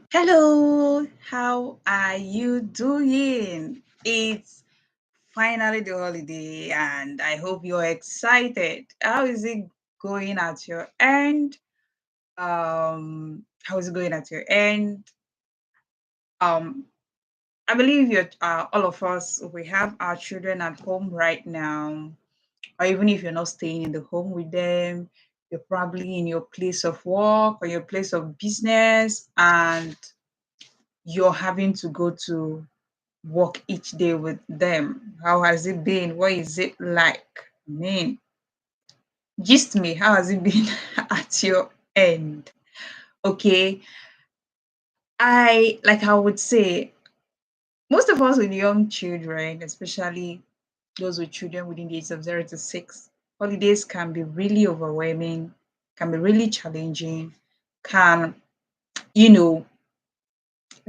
Hello, how are you doing? It's finally the holiday, and I hope you're excited. How is it going at your end? How is it going at your end? Um, I believe you're all of us. We have our children at home right now, or even if you're not staying in the home with them, you're probably in your place of work or your place of business, and you're having to go to work each day with them. How has it been? What is it like? I mean, gist me, how has it been at your end? Okay. I would say most of us with young children, especially those with children within the age of 0 to 6, holidays can be really overwhelming, can be really challenging, can, you know,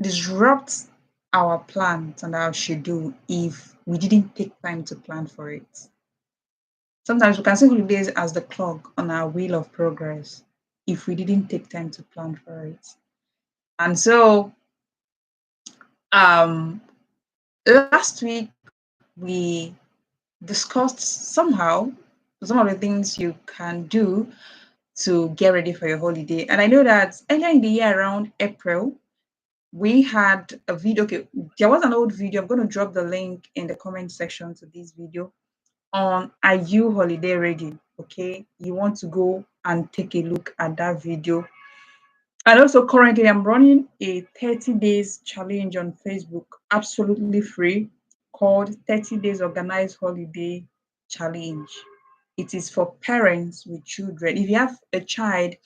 disrupt our plans and our schedule if we didn't take time to plan for it. Sometimes we can see holidays as the clock on our wheel of progress if we didn't take time to plan for it. And so, um, last week we discussed somehow some of the things you can do to get ready for your holiday. And I know that earlier in the year, around April, we had a video. Okay, there was an old video. I'm going to drop the link in the comment section to this video on Are You Holiday Ready? Okay, you want to go and take a look at that video. And also, currently, I'm running a 30 days challenge on Facebook, absolutely free, called 30 Days Organized Holiday Challenge. It is for parents with children. If you have a child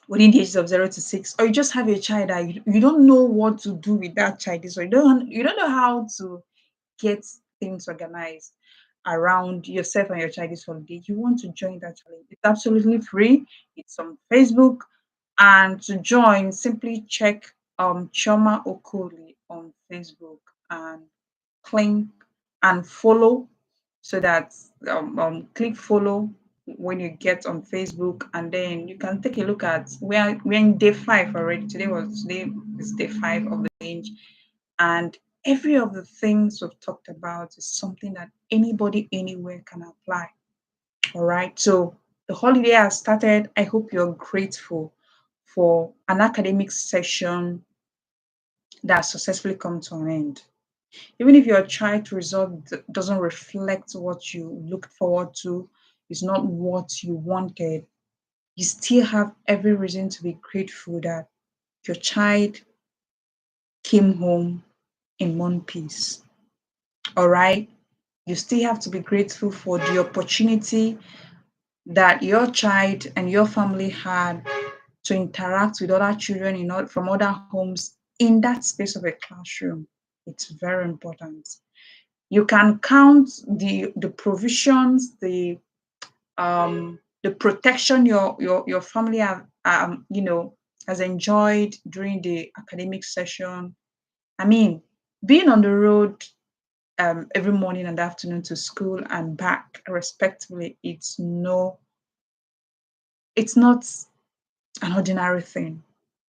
within the ages of 0 to 6, or you just have a child that you don't know what to do with that child, so you don't know how to get things organized around yourself and your child's holiday, you want to join that challenge. It's absolutely free. It's on Facebook. And to join, simply check Choma Okoli on Facebook and click and follow so that click follow when you get on Facebook, and then you can take a look at we're in day 5 already. Today is day 5 of the challenge, and every of the things we've talked about is something that anybody anywhere can apply. All right. So the holiday has started. I hope you're grateful for an academic session that successfully come to an end. Even if your child result doesn't reflect what you looked forward to, is not what you wanted, you still have every reason to be grateful that your child came home in one piece. All right. You still have to be grateful for the opportunity that your child and your family had to interact with other children from other homes in that space of a classroom. It's very important. You can count the provisions, the protection your family have has enjoyed during the academic session. I mean, being on the road every morning and afternoon to school and back respectively, it's not an ordinary thing.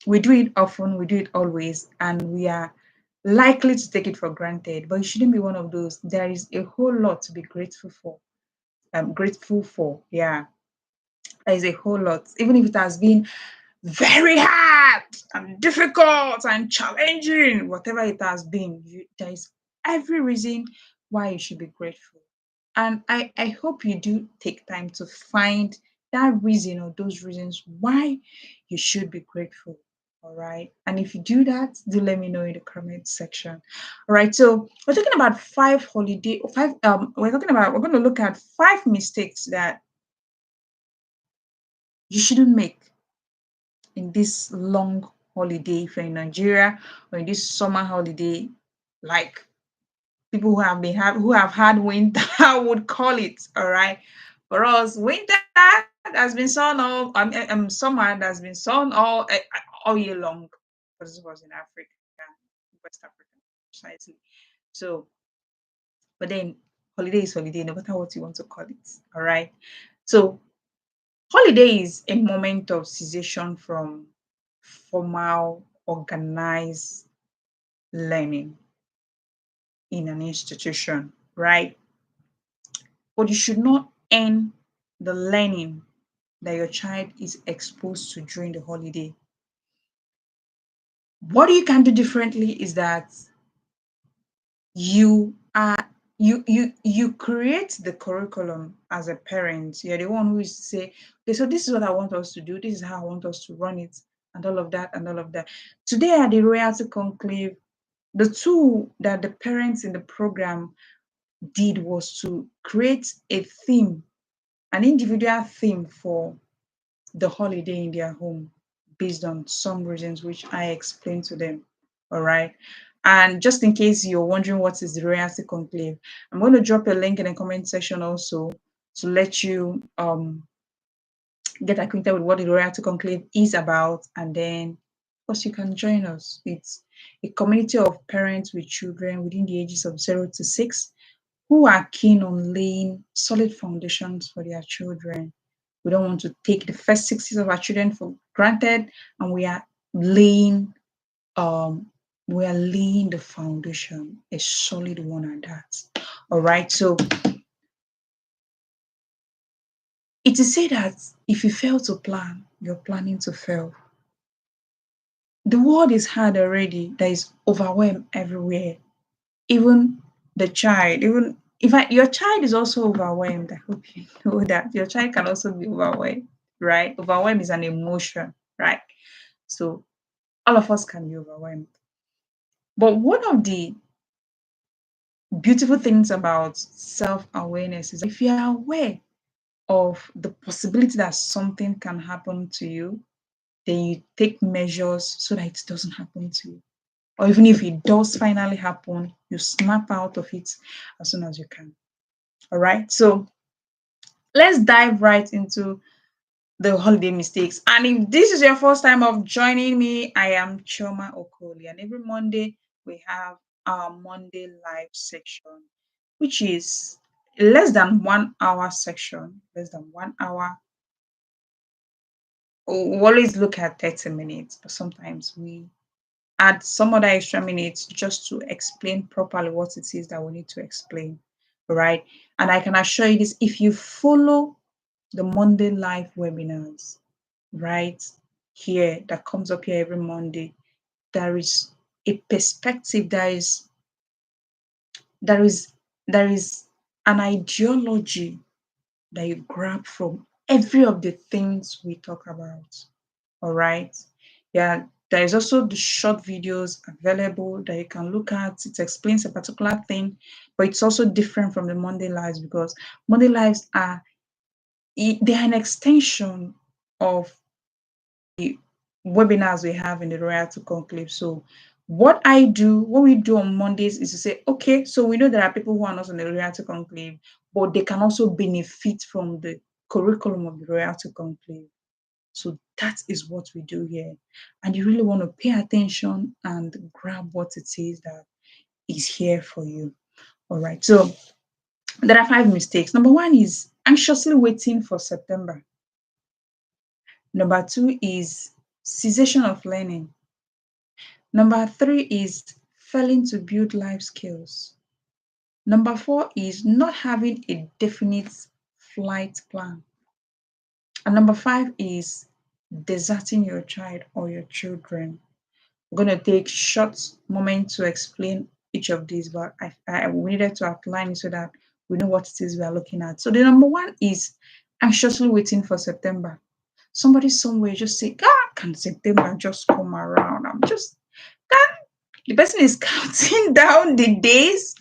We do it often, we do it always, and we are likely to take it for granted, but it shouldn't be one of those. There is a whole lot to be grateful for. I'm grateful for. Yeah, there is a whole lot. Even if it has been very hard and difficult and challenging, whatever it has been, there is every reason why you should be grateful. And I hope you do take time to find that reason or those reasons why you should be grateful. All right. And if you do that, do let me know in the comment section. All right. So we're talking about we're going to look at 5 mistakes that you shouldn't make in this long holiday if you're in Nigeria, or in this summer holiday, like people who have had winter would call it. All right. For us, winter has been sun all summer has been sun all year long for those of us in Africa, West Africa precisely. So, but then holiday is holiday, no matter what you want to call it. All right. So holiday is a moment of cessation from formal organize learning in an institution, right? But you should not end the learning that your child is exposed to during the holiday. What you can do differently is that you are you create the curriculum as a parent. You're the one who is to say, okay, so this is what I want us to do, this is how I want us to run it, and all of that and all of that. Today at the Royalty Conclave, the tool that the parents in the program did was to create a theme, an individual theme for the holiday in their home based on some reasons which I explained to them. All right. And just in case you're wondering what is the Royalty Conclave, I'm going to drop a link in the comment section also to let you get acquainted with what the Royalty Conclave is about. And then, of course, you can join us. It's a community of parents with children within the ages of 0 to 6 who are keen on laying solid foundations for their children. We don't want to take the first 6 years of our children for granted, and laying um we are laying the foundation, a solid one at that. All right. So it is said that if you fail to plan, you're planning to fail. The world is hard already. There is overwhelm everywhere. Even the child, even in fact, your child is also overwhelmed. I hope you know that your child can also be overwhelmed, right? Overwhelm is an emotion, right? So all of us can be overwhelmed. But one of the beautiful things about self-awareness is if you are aware of the possibility that something can happen to you, then you take measures so that it doesn't happen to you. Or even if it does finally happen, you snap out of it as soon as you can. All right. So let's dive right into the holiday mistakes. And if this is your first time of joining me, I am Choma Okoli. And every Monday, we have our Monday live section, which is less than 1 hour section, less than 1 hour. We always look at 30 minutes, but sometimes we add some other extra minutes just to explain properly what it is that we need to explain, right? And I can assure you this, if you follow the Monday live webinars, right here, that comes up here every Monday, there is a perspective, there is there is an ideology that you grab from every of the things we talk about. All right. Yeah, there is also the short videos available that you can look at. It explains a particular thing, but it's also different from the Monday lives because Monday lives are they are an extension of webinars we have in the Royalty Conclave. So what we do on Mondays is to say, okay, so we know there are people who are not on the Royalty Conclave, but they can also benefit from the curriculum of the Royalty Conclave. So that is what we do here. And you really want to pay attention and grab what it is that is here for you. All right. So there are 5 mistakes. Number one is anxiously waiting for September. Number two is cessation of learning. Number three is failing to build life skills. Number four is not having a definite flight plan. And number five is deserting your child or your children. I'm going to take short moment to explain each of these, but we needed to outline it so that we know what it is we are looking at. So the number one is anxiously waiting for September. Somebody somewhere just say, ah, can September just come around? Can the person is counting down the days,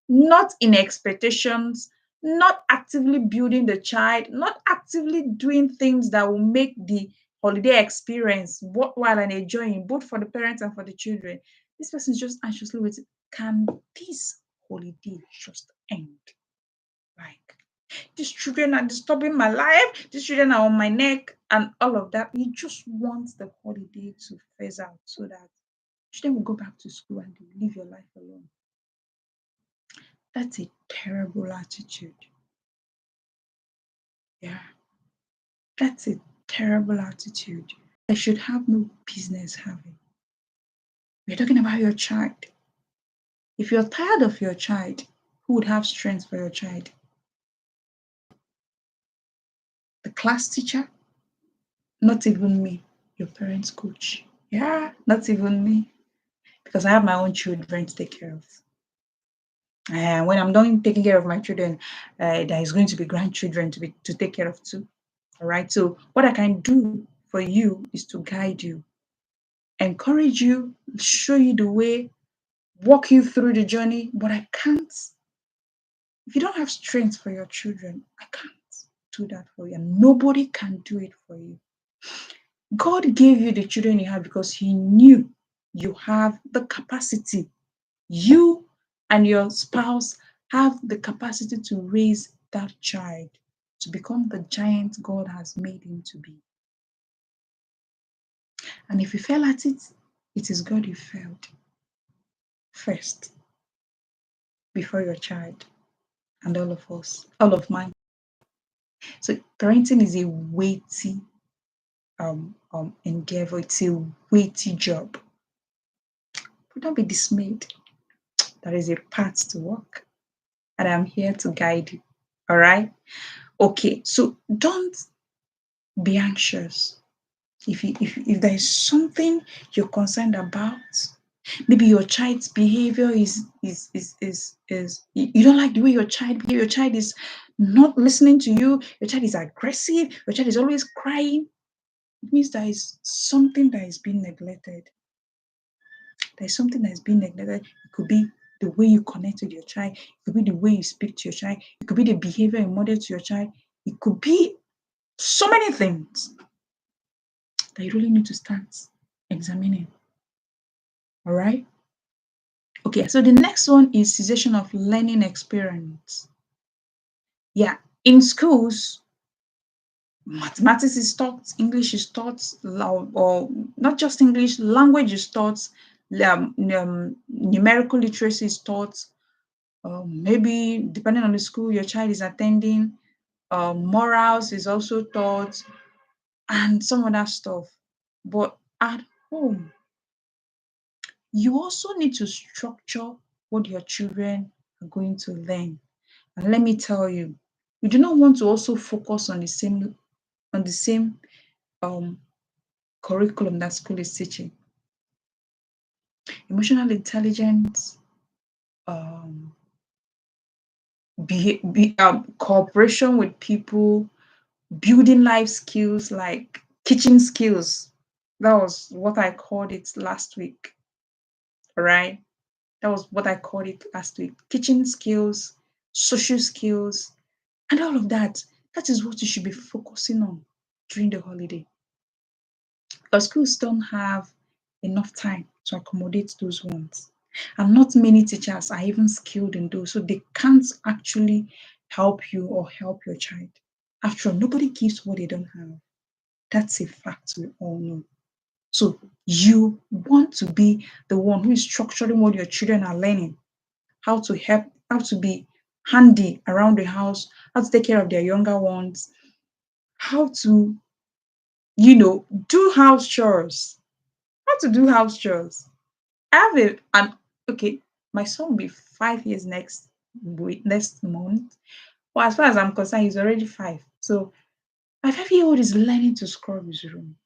not in expectations, not actively building the child, not actively doing things that will make the holiday experience worthwhile and enjoying both for the parents and for the children. This person is just anxiously waiting. Can this holiday just end? Like, these children are disturbing my life, these children are on my neck, and all of that. You just want the holiday to phase out so that children will go back to school and they live your life alone. That's a terrible attitude. Yeah, that's a terrible attitude. I should have no business having. We're talking about your child. If you're tired of your child, who would have strength for your child? The class teacher? Not even me, your parents' coach. Yeah, not even me. Because I have my own children to take care of. And when I'm done taking care of my children, there is going to be grandchildren to take care of too. All right. So what I can do for you is to guide you, encourage you, show you the way, walk you through the journey. But I can't. If you don't have strength for your children, I can't do that for you. And nobody can do it for you. God gave you the children you have because He knew you have the capacity. You and your spouse have the capacity to raise that child to become the giant God has made him to be. And if you fail at it, it is God you failed first before your child and all of us, all of mine. So parenting is a weighty endeavor. It's a weighty job. But don't be dismayed. There is a path to walk, and I'm here to guide you. All right. Okay. So don't be anxious. If there is something you're concerned about, maybe your child's behavior is you don't like the way your child behave, your child is not listening to you, your child is aggressive, your child is always crying, it means there is something that is being neglected. There's something that is being neglected. It could be the way you connect with your child, it could be the way you speak to your child, it could be the behavior you model to your child, it could be so many things that you really need to start examining. All right. Okay, so the next one is cessation of learning experience. Yeah, in schools, mathematics is taught, English is taught, or not just English, language is taught, numerical literacy is taught. Maybe depending on the school your child is attending, morals is also taught, and some other stuff. But at home, you also need to structure what your children are going to learn. And let me tell you, you do not want to also focus on the same um, curriculum that school is teaching. Emotional intelligence, um, cooperation with people, building life skills like kitchen skills. That was what I called it last week. All right. That was what I called it last week. Kitchen skills, social skills, and all of that. That is what you should be focusing on during the holiday. Because schools don't have enough time to accommodate those ones. And not many teachers are even skilled in those, so they can't actually help you or help your child. After all, nobody gives what they don't have. That's a fact we all know. So you want to be the one who is structuring what your children are learning, how to help, how to be handy around the house, how to take care of their younger ones, how to, do house chores, how to do house chores. I have okay, my son will be 5 years next month. Well, as far as I'm concerned, he's already 5. So my 5-year-old is learning to scrub his room.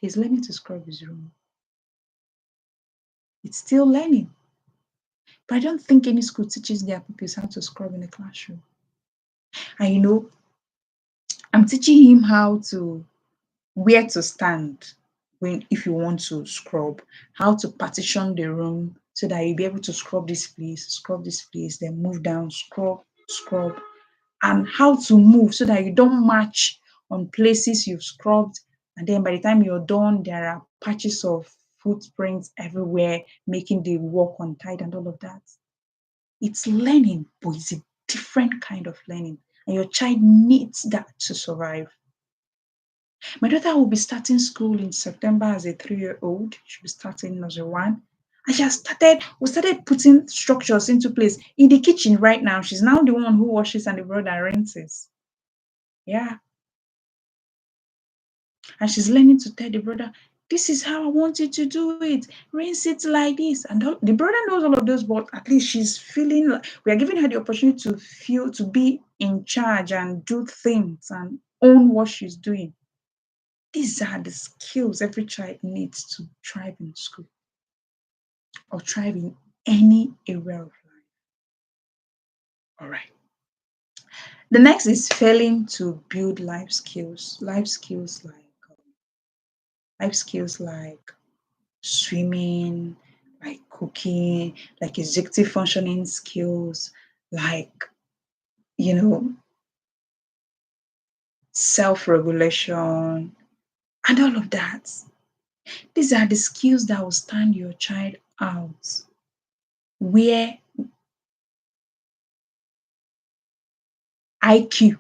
He's learning to scrub his room. It's still learning. But I don't think any school teaches their pupils how to scrub in the classroom. And I'm teaching him how to where to stand when if you want to scrub, how to partition the room so that you'll be able to scrub this place, then move down, scrub, and how to move so that you don't match on places you've scrubbed. And then by the time you're done, there are patches of footprints everywhere, making the walk untied and all of that. It's learning, but it's a different kind of learning. And your child needs that to survive. My daughter will be starting school in September as a 3-year-old. She'll be starting nursery one. And we started putting structures into place in the kitchen right now. She's now the one who washes and the brother rinses. Yeah. And she's learning to tell the brother, This is how I want you to do it. Rinse it like this. And the brother knows all of those, but at least she's feeling like we are giving her the opportunity to feel, to be in charge and do things and own what she's doing. These are the skills every child needs to thrive in school or thrive in any area of life. All right. The next is failing to build life skills. Life skills like swimming, like cooking, like executive functioning skills, like, you know, self-regulation, and all of that. These are the skills that will stand your child out, where IQ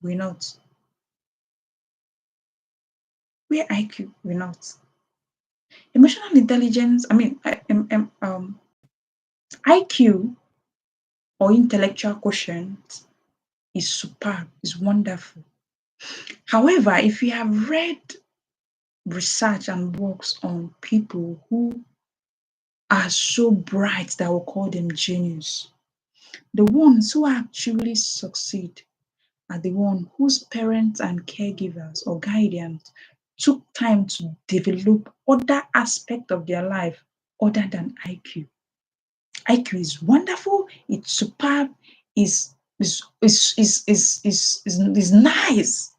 will not. Where IQ will not. Emotional intelligence, IQ or intellectual quotient is superb, is wonderful. However, if you have read research and works on people who are so bright that we call them genius, the ones who actually succeed are the ones whose parents and caregivers or guardians took time to develop other aspects of their life other than IQ. IQ is wonderful, it's superb, is nice.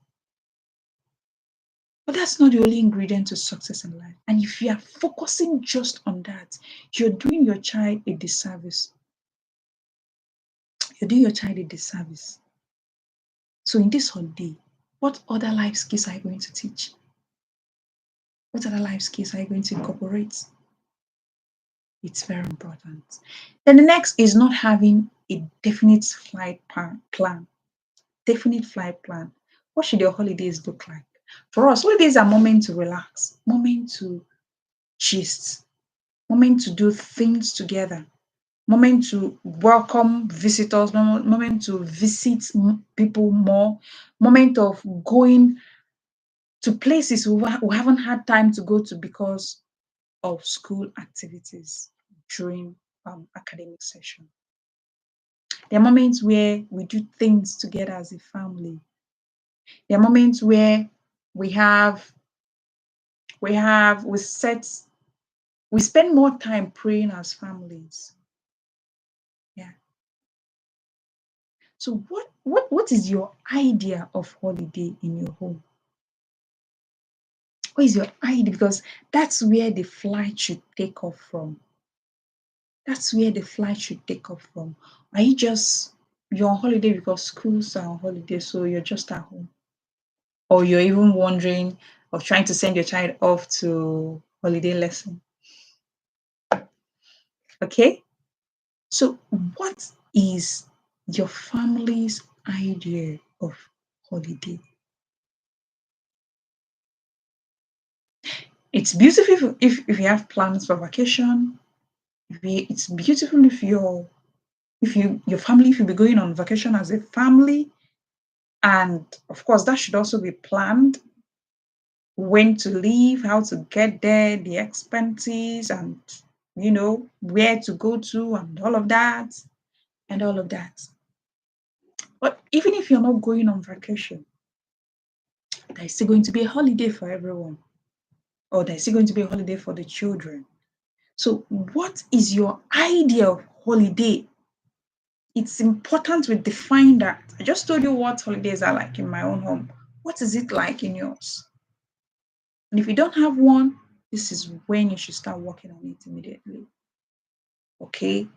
But that's not the only ingredient to success in life. And if you are focusing just on that, you're doing your child a disservice. You're doing your child a disservice. So in this holiday, what other life skills are you going to teach? What other life skills are you going to incorporate? It's very important. Then the next is not having a definite flight plan. Definite flight plan. What should your holidays look like? For us, holidays are moment to relax, moment to gist, moment to do things together, moment to welcome visitors, moment to visit people more, moment of going to places we haven't had time to go to because of school activities during academic session. There are moments where we do things together as a family. There are moments where we have we have we spend more time praying as families. Yeah. So what is your idea of holiday in your home? What is your idea? Because that's where the flight should take off from. That's where the flight should take off from. Are you just you're on holiday because schools are on holiday, so you're just at home? Or you're even wondering or trying to send your child off to holiday lesson? Okay? So what is your family's idea of holiday? It's beautiful if you have plans for vacation. It's beautiful if your family if you be going on vacation as a family, and of course that should also be planned, when to leave, how to get there, the expenses, and where to go to, and all of that, and all of that. But even if you're not going on vacation, there's still going to be a holiday for everyone, or there's still going to be a holiday for the children. So what is your idea of holiday? It's important we define that. I just told you what holidays are like in my own home. What is it like in yours? And if you don't have one, this is when you should start working on it immediately. Okay?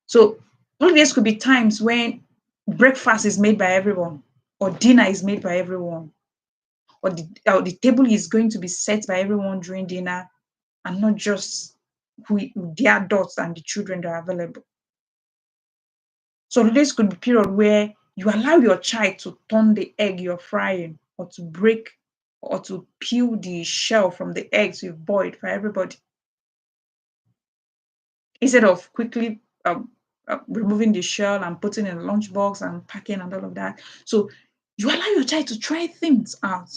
So holidays could be times when breakfast is made by everyone, or dinner is made by everyone, or the table is going to be set by everyone during dinner, and not just the adults and the children that are available. So this could be a period where you allow your child to turn the egg you're frying, or to break or to peel the shell from the eggs you've boiled for everybody, instead of quickly removing the shell and putting in a lunchbox and packing and all of that. So you allow your child to try things out.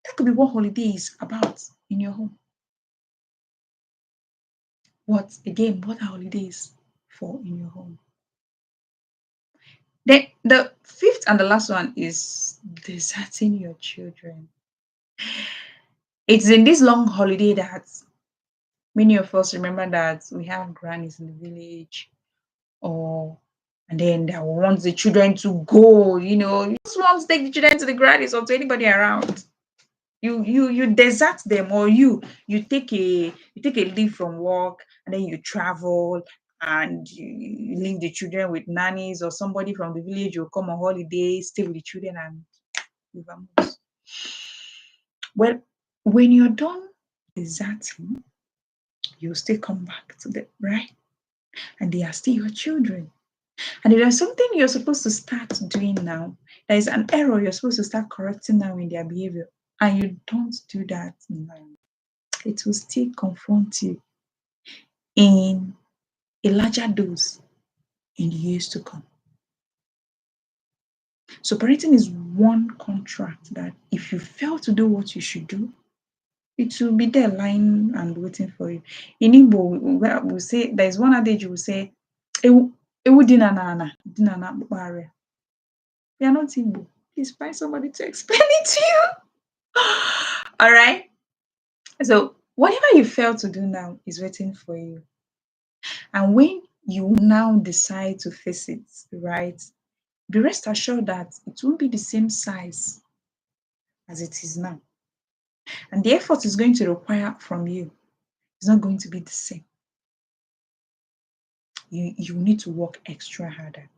That could be what holiday is about in your home. What are holidays for in your home? Then the fifth and the last one is deserting your children. It's in this long holiday that many of us remember that we have grannies in the village, or and then they want the children to go, you just want to take the children to the grannies or to anybody around. You desert them, or you take a leave from work, and then you travel, and you leave the children with nannies, or somebody from the village will come on holiday, stay with the children, and you vamos. Well, when you're done deserting, you still come back to them, right? And they are still your children. And if there's something you're supposed to start doing now, there is an error you're supposed to start correcting now in their behavior, and you don't do that now, it will still confront you in a larger dose in the years to come. So parenting is one contract that if you fail to do what you should do, it will be there lying and waiting for you. In Igbo, we say there's one adage we say, "Ewu ewu di na n'ana, di na n'akpụkpọ arịa." You are not Igbo. Please find somebody to explain it to you. All right. So whatever you fail to do now is waiting for you. And when you now decide to face it, right, be rest assured that it won't be the same size as it is now. And the effort is going to require from you is not going to be the same. You need to work extra harder.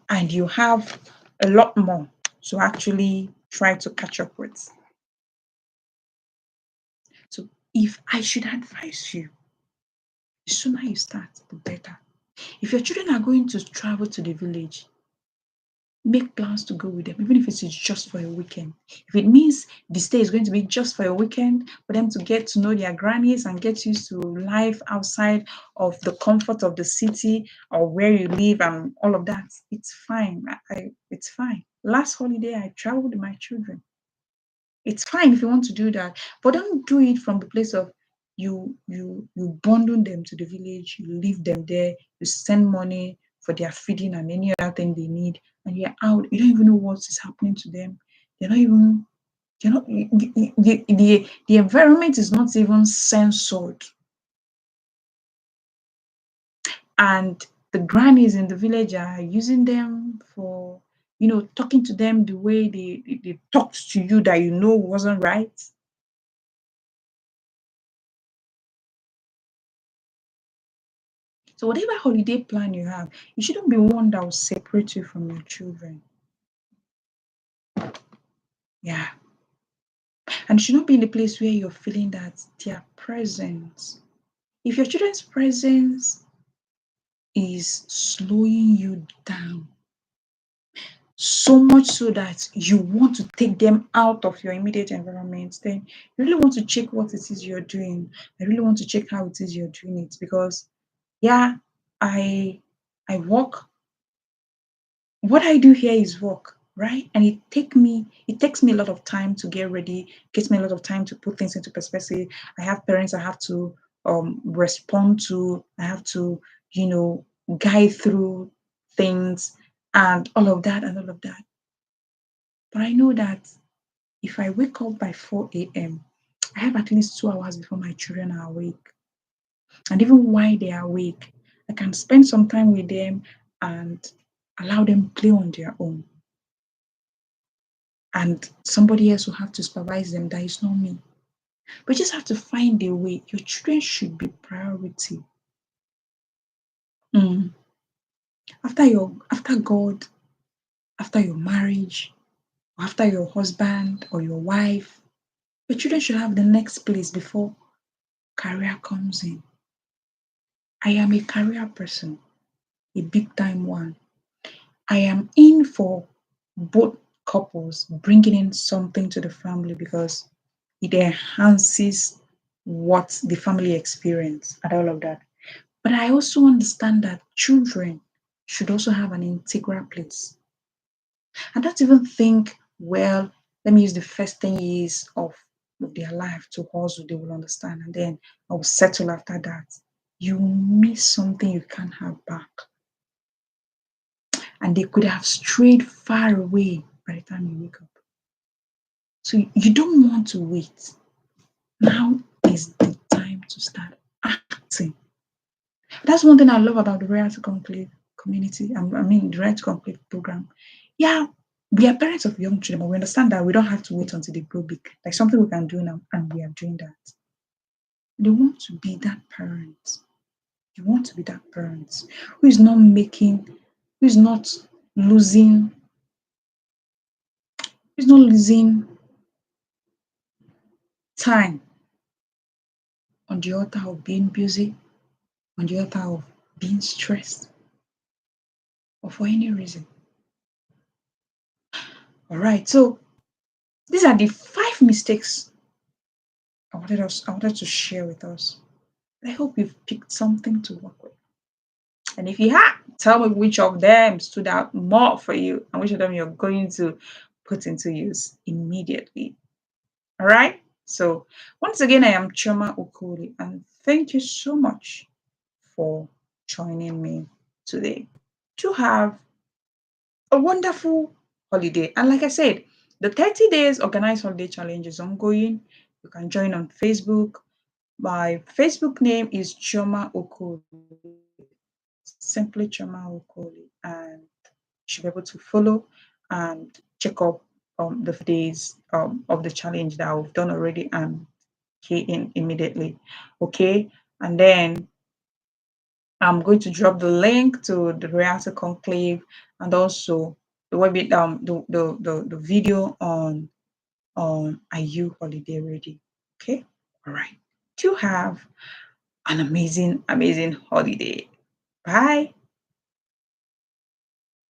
And you have a lot more to actually try to catch up with. So if I should advise you, the sooner you start, the better. If your children are going to travel to the village, make plans to go with them, even if it is just for a weekend. If it means the stay is going to be just for a weekend, for them to get to know their grannies and get used to life outside of the comfort of the city or where you live and all of that, it's fine. It's fine. Last holiday, I traveled with my children. It's fine if you want to do that, but don't do it from the place of you bundle them to the village, you leave them there, you send money for their feeding and any other thing they need, and you're out. You don't even know what is happening to them. They're not even. You're not. The environment is not even censored, and the grannies in the village are using them for talking to them the way they talked to you that wasn't right. So whatever holiday plan you have, it shouldn't be one that will separate you from your children. Yeah. And it should not be in the place where you're feeling that their presence, if your children's presence is slowing you down, so much so that you want to take them out of your immediate environment, then you really want to check what it is you're doing. I really want to check how it is you're doing it, because yeah, I work. What I do here is work, right? And it takes me a lot of time to get ready, gets me a lot of time to put things into perspective. I have parents I have to respond to, I have to, guide through things and all of that and all of that. But I know that if I wake up by 4 a.m., I have at least 2 hours before my children are awake. And even while they are awake, I can spend some time with them and allow them play on their own. And somebody else will have to supervise them. That is not me. But you just have to find a way. Your children should be priority. Mm. After God, after your marriage, or after your husband or your wife, your children should have the next place before career comes in. I am a career person, a big time one. I am in for both couples bringing in something to the family because it enhances what the family experience and all of that. But I also understand that children should also have an integral place. And don't even think, well, let me use the first 10 years of their life to hustle, they will understand. And then I will settle after that. You miss something you can't have back. And they could have strayed far away by the time you wake up. So you don't want to wait. Now is the time to start acting. That's one thing I love about the Royal to Conclave community. I mean, the Royal to Conclave program. Yeah, we are parents of young children, but we understand that we don't have to wait until they grow big. Like something we can do now, and we are doing that. They want to be that parent. You want to be that parent who is not making, who is not losing, who is not losing time on the altar of being busy, on the altar of being stressed, or for any reason. All right, so these are the 5 mistakes I wanted to share with us. I hope you've picked something to work with. And if you have, tell me which of them stood out more for you and which of them you're going to put into use immediately. All right. So once again, I am Choma Okoli, and thank you so much for joining me today. To have a wonderful holiday. And like I said, the 30 days organized holiday challenge is ongoing. You can join on Facebook. My Facebook name is Choma Okoli, simply Choma Okoli, and you should be able to follow and check up the days of the challenge that I've done already and key in immediately. Okay, and then I'm going to drop the link to the Reality Conclave and also the web the video on Are You Holiday Ready? Okay, all right. To have an amazing holiday. Bye.